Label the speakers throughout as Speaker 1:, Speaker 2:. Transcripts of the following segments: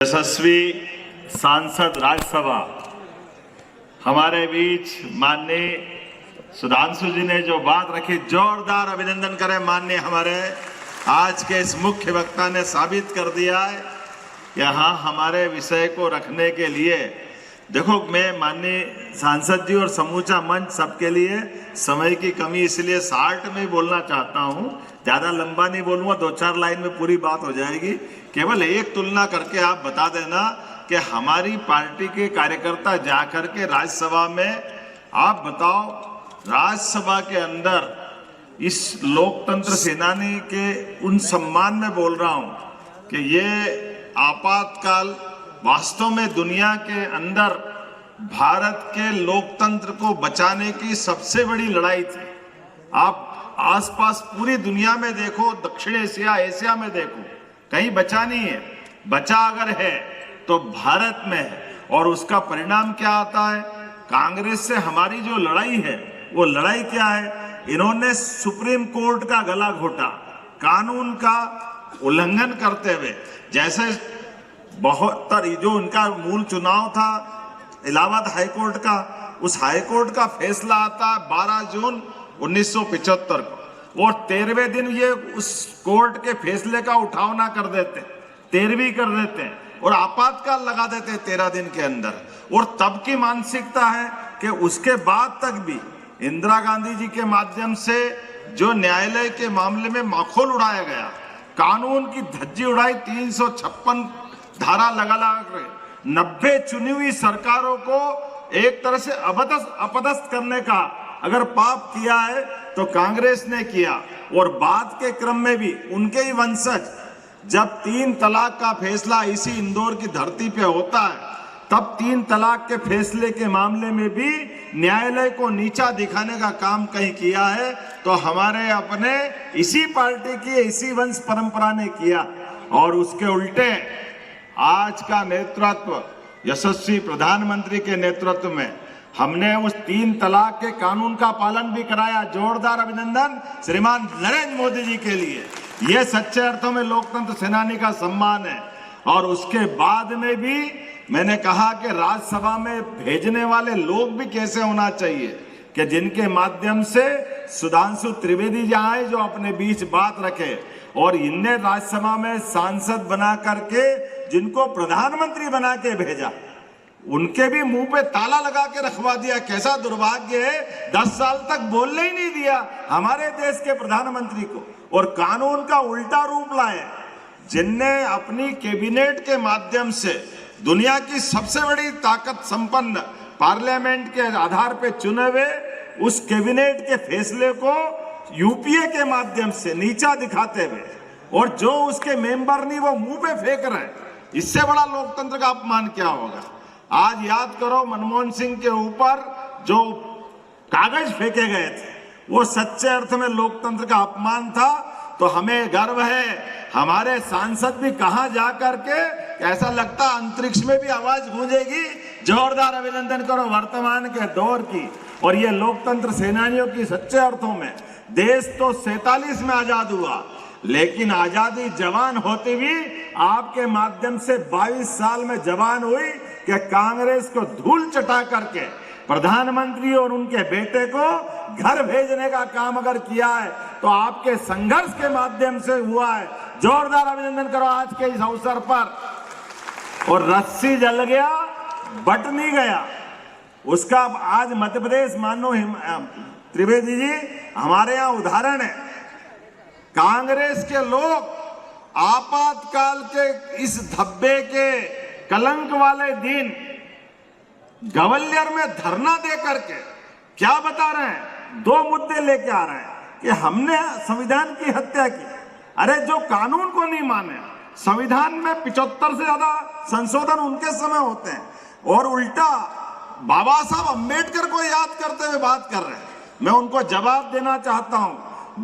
Speaker 1: यशस्वी सांसद राज्यसभा हमारे बीच माननीय सुधांशु जी ने जो बात रखी, जोरदार अभिनंदन करें। माननीय हमारे आज के इस मुख्य वक्ता ने साबित कर दिया है कि हाँ, हमारे विषय को रखने के लिए देखो, मैं माननीय सांसद जी और समूचा मंच सबके लिए समय की कमी, इसलिए 60 में बोलना चाहता हूँ। ज़्यादा लंबा नहीं बोलूँगा, 2-4 लाइन में पूरी बात हो जाएगी। केवल एक तुलना करके आप बता देना कि हमारी पार्टी के कार्यकर्ता जाकर के राज्यसभा में, आप बताओ, राज्यसभा के अंदर इस लोकतंत्र सेनानी के उन सम्मान में बोल रहा हूँ कि ये आपातकाल वास्तव में दुनिया के अंदर भारत के लोकतंत्र को बचाने की सबसे बड़ी लड़ाई थी। आप आसपास पूरी दुनिया में देखो, दक्षिण एशिया में देखो, कहीं बचा नहीं है। बचा अगर है तो भारत में है। और उसका परिणाम क्या आता है? कांग्रेस से हमारी जो लड़ाई है, वो लड़ाई क्या है? इन्होंने सुप्रीम कोर्ट का गला घोटा, कानून का उल्लंघन करते हुए। जैसे 72 जो उनका मूल चुनाव था इलाहाबाद हाईकोर्ट का, उस हाईकोर्ट का फैसला आता 12 जून 1975 को, और 13वें दिन ये उस कोर्ट के फैसले का उठाव ना कर देते, 13वीं कर देते और आपातकाल लगा देते 13 दिन के अंदर। और तब की मानसिकता है कि उसके बाद तक भी इंदिरा गांधी जी के माध्यम से जो न्यायालय के मामले में माखौल उड़ाया गया, कानून की धज्जी उड़ाई, 356 धारा लगा कर 90 चुनी हुई सरकारों को एक तरह से अपदस्थ करने का अगर पाप किया है तो कांग्रेस ने किया। और बाद के क्रम में भी उनके ही वंशज, जब 3 तलाक का फैसला इसी इंदौर की धरती पे होता है, तब 3 तलाक के फैसले के मामले में भी न्यायालय को नीचा दिखाने का काम कहीं किया है तो हमारे अपने इसी पार्टी की, इसी वंश परंपरा ने किया। और उसके उल्टे आज का नेतृत्व यशस्वी प्रधानमंत्री के नेतृत्व में हमने उस 3 तलाक के कानून का पालन भी कराया। जोरदार अभिनंदन श्रीमान नरेंद्र मोदी जी के लिए। ये सच्चे अर्थों में लोकतंत्र सेनानी का सम्मान है। और उसके बाद में भी मैंने कहा कि राज्यसभा में भेजने वाले लोग भी कैसे होना चाहिए कि जिनके माध्यम से सुधांशु त्रिवेदी जी आए, जो अपने बीच बात रखे, और इनने राज्यसभा में सांसद बना करके जिनको प्रधानमंत्री बना के भेजा, उनके भी मुंह पे ताला लगा के रखवा दिया। कैसा दुर्भाग्य है, 10 साल तक बोलने ही नहीं दिया हमारे देश के प्रधानमंत्री को। और कानून का उल्टा रूप लाए, जिनने अपनी कैबिनेट के माध्यम से दुनिया की सबसे बड़ी ताकत संपन्न पार्लियामेंट के आधार पे चुने हुए उस कैबिनेट के फैसले को यूपीए के माध्यम से नीचा दिखाते हुए, और जो उसके मेंबर नहीं वो मुंह पे फेंक रहे हैं। इससे बड़ा लोकतंत्र का अपमान क्या होगा? आज याद करो, मनमोहन सिंह के ऊपर जो कागज फेंके गए थे, वो सच्चे अर्थ में लोकतंत्र का अपमान था। तो हमें गर्व है, हमारे सांसद भी कहां जा करके, ऐसा लगता अंतरिक्ष में भी आवाज गूंजेगी। जोरदार अभिनंदन करो वर्तमान के दौर की। और ये लोकतंत्र सेनानियों की सच्चे अर्थों में, देश तो 47 में आजाद हुआ, लेकिन आजादी जवान होती भी आपके माध्यम से 22 साल में जवान हुई कि कांग्रेस को धूल चटा करके प्रधानमंत्री और उनके बेटे को घर भेजने का काम अगर किया है तो आपके संघर्ष के माध्यम से हुआ है। जोरदार अभिनंदन करो आज के इस अवसर पर। और रस्सी जल गया, बट नहीं गया। उसका आज मध्य प्रदेश, मानो त्रिवेदी जी, हमारे यहाँ उदाहरण है। कांग्रेस के लोग आपातकाल के इस धब्बे के कलंक वाले दिन ग्वालियर में धरना दे करके क्या बता रहे हैं? 2 मुद्दे लेके आ रहे हैं कि हमने संविधान की हत्या की। अरे जो कानून को नहीं माने, संविधान में 75 से ज्यादा संशोधन उनके समय होते हैं, और उल्टा बाबा साहब अम्बेडकर को याद करते हुए बात कर रहे हैं। मैं उनको जवाब देना चाहता हूं,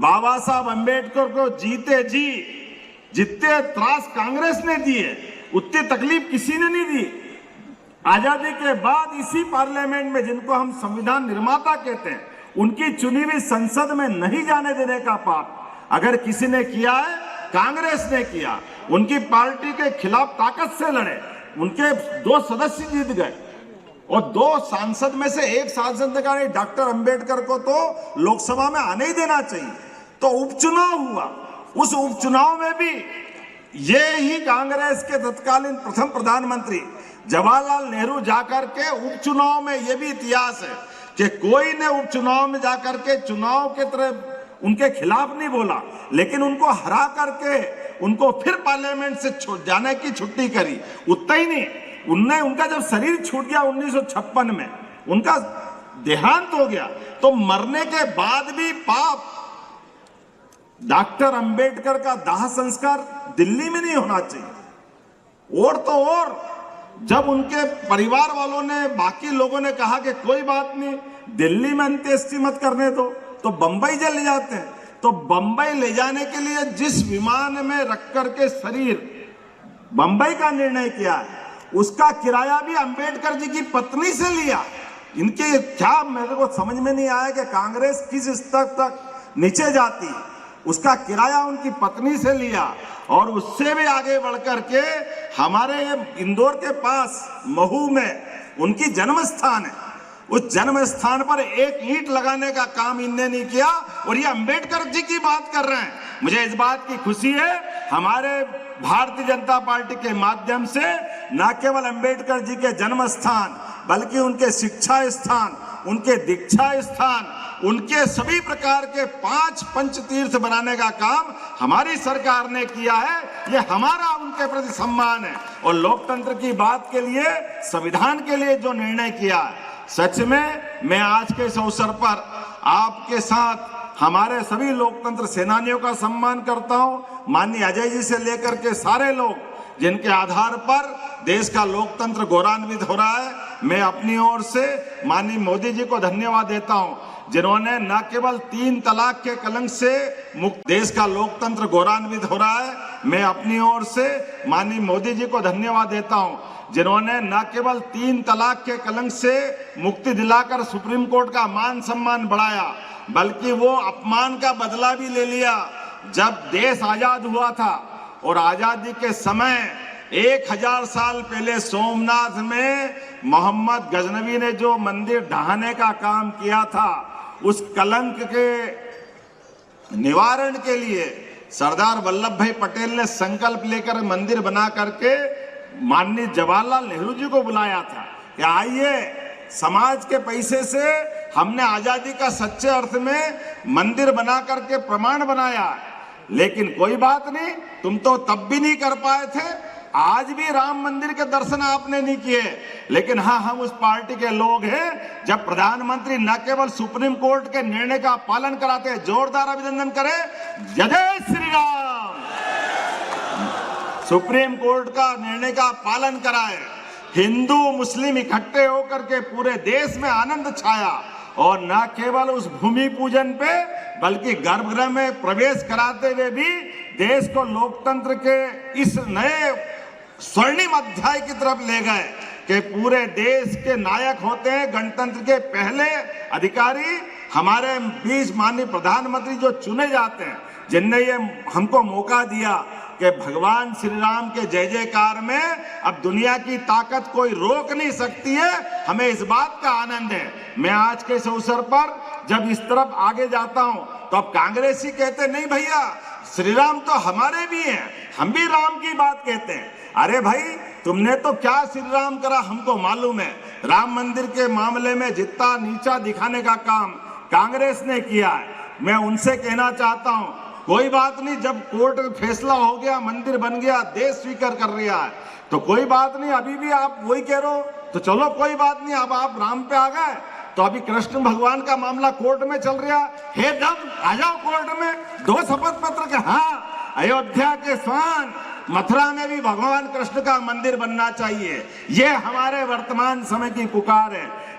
Speaker 1: बाबा साहब अम्बेडकर को जीते जी जितने त्रास कांग्रेस ने दिए, उतनी तकलीफ किसी ने नहीं दी। आजादी के बाद इसी पार्लियामेंट में, जिनको हम संविधान निर्माता कहते हैं, उनकी चुनी हुई संसद में नहीं जाने देने का पाप अगर किसी ने किया है, कांग्रेस ने किया। उनकी पार्टी के खिलाफ ताकत से लड़े, उनके 2 सदस्य जीत गए और 2 सांसद में से एक सांसद ने कहा डॉक्टर अंबेडकर को तो लोकसभा में आने ही देना चाहिए। तो उपचुनाव हुआ, उस उपचुनाव में भी ये ही कांग्रेस के तत्कालीन प्रथम प्रधानमंत्री जवाहरलाल नेहरू जाकर के उपचुनाव में, ये भी इतिहास है कि कोई ने उपचुनाव में जाकर के चुनाव के तरह उनके खिलाफ नहीं बोला, लेकिन उनको हरा करके उनको फिर पार्लियामेंट से जाने की छुट्टी करी। उतना ही नहीं, उनका जब शरीर छूट गया 1956 में, उनका देहांत हो गया, तो मरने के बाद भी पाप डॉक्टर अंबेडकर का दाह संस्कार दिल्ली में नहीं होना चाहिए। और तो और जब उनके परिवार वालों ने, बाकी लोगों ने कहा कि कोई बात नहीं, दिल्ली में अंत्येष्टि मत करने दो, तो बंबई ले जाते हैं। तो बंबई ले जाने के लिए जिस विमान में रख करके शरीर बंबई का निर्णय किया है, उसका किराया भी अंबेडकर जी की पत्नी से लिया। इनके क्या, मेरे को समझ में नहीं आया कि कांग्रेस किस स्तर तक नीचे जाती है। उसका किराया उनकी पत्नी से लिया और उससे भी आगे बढ़कर के हमारे इंदौर के पास महू में उनकी जन्म स्थान है, उस जन्म स्थान पर एक ईंट लगाने का काम इनने नहीं किया और ये अंबेडकर जी की बात कर रहे हैं। मुझे इस बात की खुशी है, हमारे भारतीय जनता पार्टी के माध्यम से न केवल अंबेडकर जी के जन्म स्थान, बल्कि उनके शिक्षा स्थान, उनके दीक्षा स्थान, उनके सभी प्रकार के 5 पंचतीर्थ बनाने का काम हमारी सरकार ने किया है। ये हमारा उनके प्रति सम्मान है और लोकतंत्र की बात के लिए, संविधान के लिए जो निर्णय किया है, सच में मैं आज के इस अवसर पर आपके साथ हमारे सभी लोकतंत्र सेनानियों का सम्मान करता हूं। माननीय अजय जी से लेकर के सारे लोग जिनके आधार पर देश का लोकतंत्र गौरवान्वित हो रहा है, मैं अपनी ओर से माननीय मोदी जी को धन्यवाद देता हूं, जिन्होंने न केवल 3 तलाक के कलंक से मुक्त देश का लोकतंत्र गौरवान्वित हो रहा है। मैं अपनी ओर से माननीय मोदी जी को धन्यवाद देता हूं, जिन्होंने न केवल 3 तलाक के कलंक से मुक्ति दिलाकर सुप्रीम कोर्ट का मान सम्मान बढ़ाया, बल्कि वो अपमान का बदला भी ले लिया। जब देश आजाद हुआ था और आजादी के समय 1000 साल पहले सोमनाथ में मोहम्मद गजनवी ने जो मंदिर ढहाने का काम किया था, उस कलंक के निवारण के लिए सरदार वल्लभ भाई पटेल ने संकल्प लेकर मंदिर बना करके माननीय जवाहरलाल नेहरू जी को बुलाया था कि आइए, समाज के पैसे से हमने आजादी का सच्चे अर्थ में मंदिर बना करके प्रमाण बनाया। लेकिन कोई बात नहीं, तुम तो तब भी नहीं कर पाए थे, आज भी राम मंदिर के दर्शन आपने नहीं किए। लेकिन हाँ, हम उस पार्टी के लोग हैं, जब प्रधानमंत्री न केवल सुप्रीम कोर्ट के निर्णय का पालन कराते हैं, जोरदार अभिनंदन करें, जय श्री राम, सुप्रीम कोर्ट का निर्णय का पालन कराए, हिंदू मुस्लिम इकट्ठे होकर के पूरे देश में आनंद छाया और न केवल उस भूमि पूजन पे, बल्कि गर्भगृह में प्रवेश कराते हुए भी देश को लोकतंत्र के इस नए स्वर्णिम अध्याय की तरफ ले गए कि पूरे देश के नायक होते हैं, गणतंत्र के पहले अधिकारी हमारे बीच माननीय प्रधानमंत्री जो चुने जाते हैं, जिनने ये हमको मौका दिया कि भगवान श्री राम के जय जयकार में अब दुनिया की ताकत कोई रोक नहीं सकती है। हमें इस बात का आनंद है। मैं आज के इस अवसर पर जब इस तरफ आगे जाता हूं तो अब कांग्रेसी कहते नहीं भैया, श्री राम तो हमारे भी हैं, हम भी राम की बात कहते हैं। अरे भाई, तुमने तो क्या श्री राम करा हमको मालूम है। राम मंदिर के मामले में जितना नीचा दिखाने का काम कांग्रेस ने किया है, मैं उनसे कहना चाहता हूं, कोई बात नहीं, जब कोर्ट फैसला हो गया, मंदिर बन गया, देश स्वीकार कर रहा है, तो कोई बात नहीं, अभी भी आप वही कह रहे हो, तो चलो कोई बात नहीं, अब आप राम पे आ गए तो अभी कृष्ण भगवान का मामला कोर्ट में चल रहा है, जब आ जाओ कोर्ट में, 2 शपथ पत्र के, हाँ, अयोध्या के स्वान मथुरा में भी भगवान कृष्ण का मंदिर बनना चाहिए। ये हमारे वर्तमान समय की पुकार है।